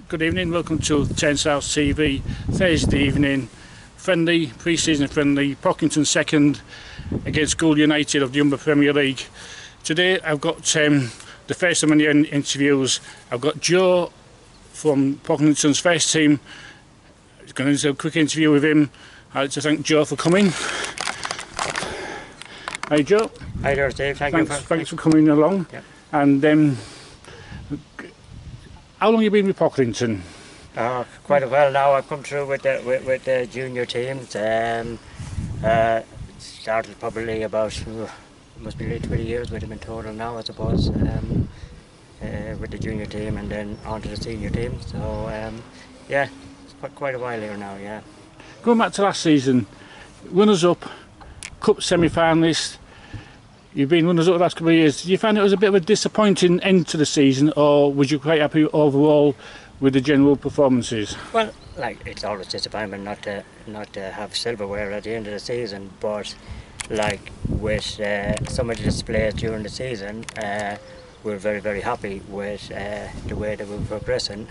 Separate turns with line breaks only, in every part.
Good evening, welcome to 10 South TV, Thursday evening, friendly, pre-season friendly, Pocklington second against Gould United of the Umber Premier League. Today I've got the first of many interviews. I've got Joe from Pocklington's first team. I'm going to do a quick interview with him. I'd like to thank Joe for coming. Hi Joe.
Hi there Steve,
thanks for coming along.
Yeah.
And how long have you been with Pocklington?
Quite a while now. I've come through with the junior teams. Started probably about, must be 20 years with them in total now, I suppose, with the junior team and then on to the senior team. So yeah, it's quite a while here now, yeah.
Going back to last season, runners-up, cup semi-finalist, you've been runners-up the last couple of years. Did you find it was a bit of a disappointing end to the season, or was you quite happy overall with the general performances?
Well, like, it's always disappointment not to have silverware at the end of the season, but like with some of the displays during the season, we're very, very happy with the way that we're progressing.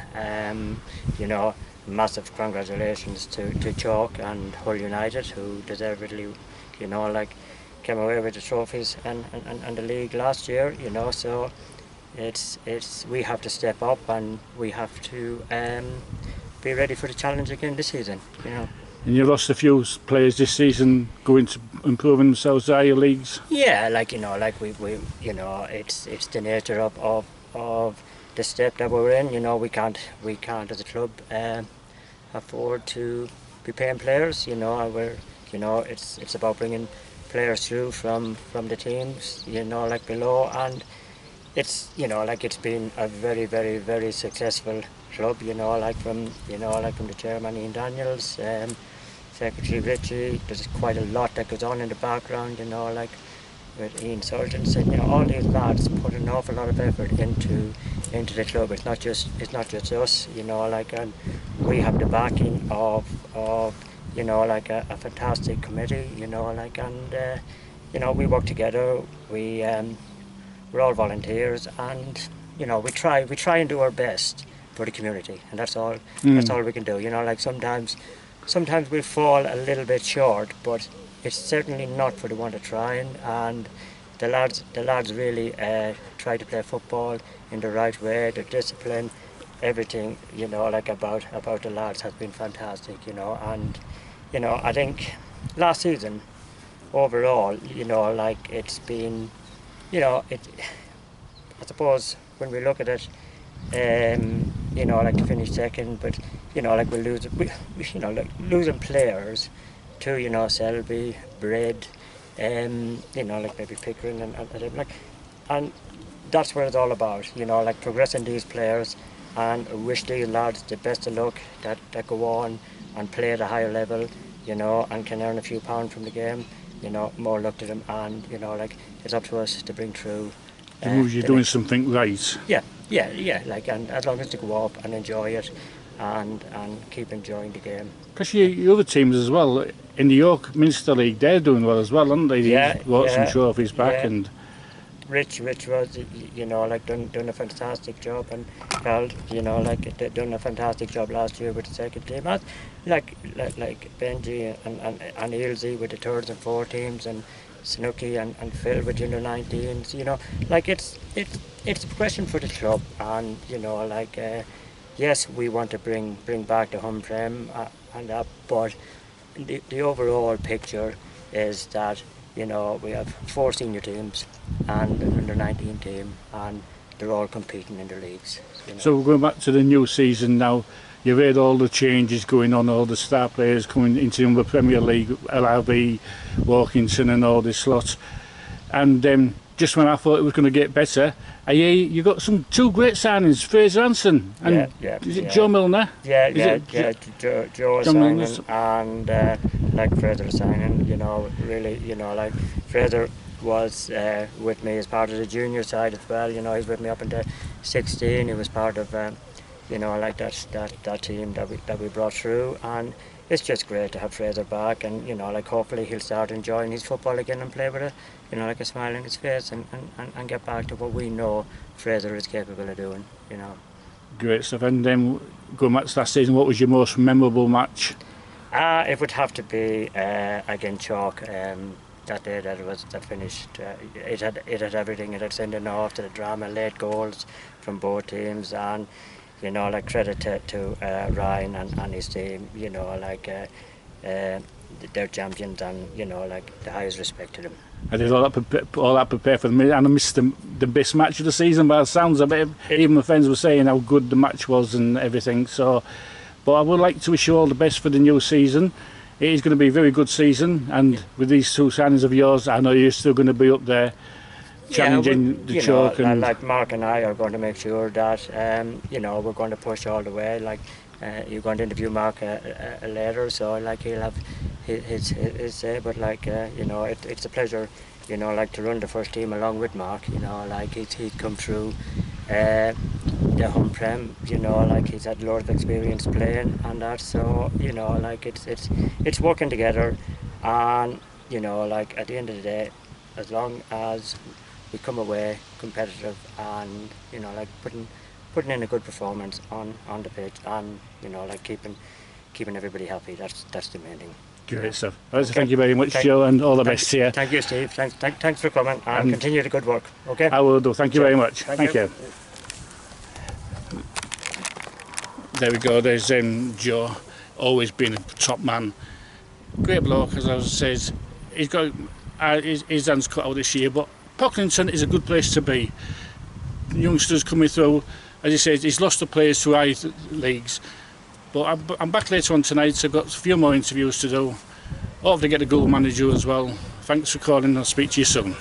You know, massive congratulations to Chalk and Hull United, who deservedly, you know, like, came away with the trophies and the league last year, you know. So it's we have to step up and we have to be ready for the challenge again this season, you know.
And you lost a few players this season going to improving themselves at higher leagues.
Yeah, like, you know, like we you know, it's the nature of the step that we're in. You know, we can't as a club afford to be paying players. You know, it's about bringing players through from the teams, you know, like below, and it's, you know, like, it's been a very, very, very successful club, you know, like from the chairman Ian Daniels, Secretary Richie. There's quite a lot that goes on in the background, you know, like with Ian Sultans, and, you know, all these lads put an awful lot of effort into the club. It's not just us, you know, like, and we have the backing of you know, like a fantastic committee, you know, like, and you know, we work together. We're all volunteers, and, you know, we try and do our best for the community, and that's all. That's all we can do. You know, like, sometimes we fall a little bit short, but it's certainly not for the want of trying. And the lads really try to play football in the right way. The discipline, everything, you know, like, about the lads has been fantastic, you know. And, you know, I think last season overall, you know, like, it's been, you know, I suppose when we look at it, you know, like, to finish second, but, you know, like, you know, like, losing players to, you know, Selby, Bread, you know, like, maybe Pickering and like, and that's what it's all about, you know, like, progressing these players. And I wish these lads the best of luck that go on and play at a higher level, you know, and can earn a few pounds from the game. You know, more luck to them, and, you know, like, it's up to us to bring through.
You're doing something right.
Yeah, like, and as long as they go up and enjoy it, and keep enjoying the game.
Because your other teams as well in the York Minster League, they're doing well as well, aren't they? They brought some trophies back, and
Rich was, you know, like, done a fantastic job, and Carl, you know, like, they done a fantastic job last year with the second team. Like Benji and Ailsey with the thirds and fourth teams, and Snooky and Phil with junior 19s. You know, like, it's a progression for the club, and, you know, like, yes, we want to bring back the home prem and that, but the overall picture is that, you know, we have 4 senior teams and an under 19 team, and they're all competing in their leagues. You know. So
we're going back to the new season now. You've heard all the changes going on, all the star players coming into the Premier League, LRB, Walkington and all this lot. And just when I thought it was going to get better, you got two great signings, Fraser Hansen and is it Joe Milner?
Joe signing, and like, Fraser signing, you know, really, you know, like, Fraser was with me as part of the junior side as well. You know, he's with me up until 16. He was part of you know, like, that team that we brought through, and it's just great to have Fraser back, and, you know, like, hopefully he'll start enjoying his football again and play with a, you know, like, a smile on his face, and get back to what we know Fraser is capable of doing, you know.
Great stuff. And good match last season. What was your most memorable match?
It would have to be against Chalk. That day that finished. It had everything. It had sending off to the drama, late goals from both teams, and like credit to Ryan and his team. They're champions, and like the highest respect to them.
I did all that prepare for them, and I missed the best match of the season by the sounds of it. Even my friends were saying how good the match was and everything. So, but I would like to wish you all the best for the new season. It is going to be a very good season, and with these 2 signings of yours, I know you're still going to be up there challenging the Chalk.
And like Mark and I are going to make sure that we're going to push all the way. Like you're going to interview Mark later, so like he'll have his say. But like it's a pleasure, like to run the first team along with Mark. Like he'd come through the home prem. Like he's had a lot of experience playing and that. So like it's working together, and like at the end of the day, as long as we come away competitive and like putting in a good performance on the pitch, and like keeping everybody happy. That's the main thing.
Great stuff. Okay. Thank you very much, Joe, and all the best to you.
Thank you, Steve. Thanks for coming, and continue the good work. Okay.
I will do. Thank you very much. Thank you. There we go. There's Joe. Always been a top man. Great bloke, as I says. He's got his hands cut out this year, but Pocklington is a good place to be. Youngsters coming through. As he says, he's lost the players to high leagues. But I'm back later on tonight, so I've got a few more interviews to do. Hopefully get the goal manager as well. Thanks for calling, I'll speak to you soon.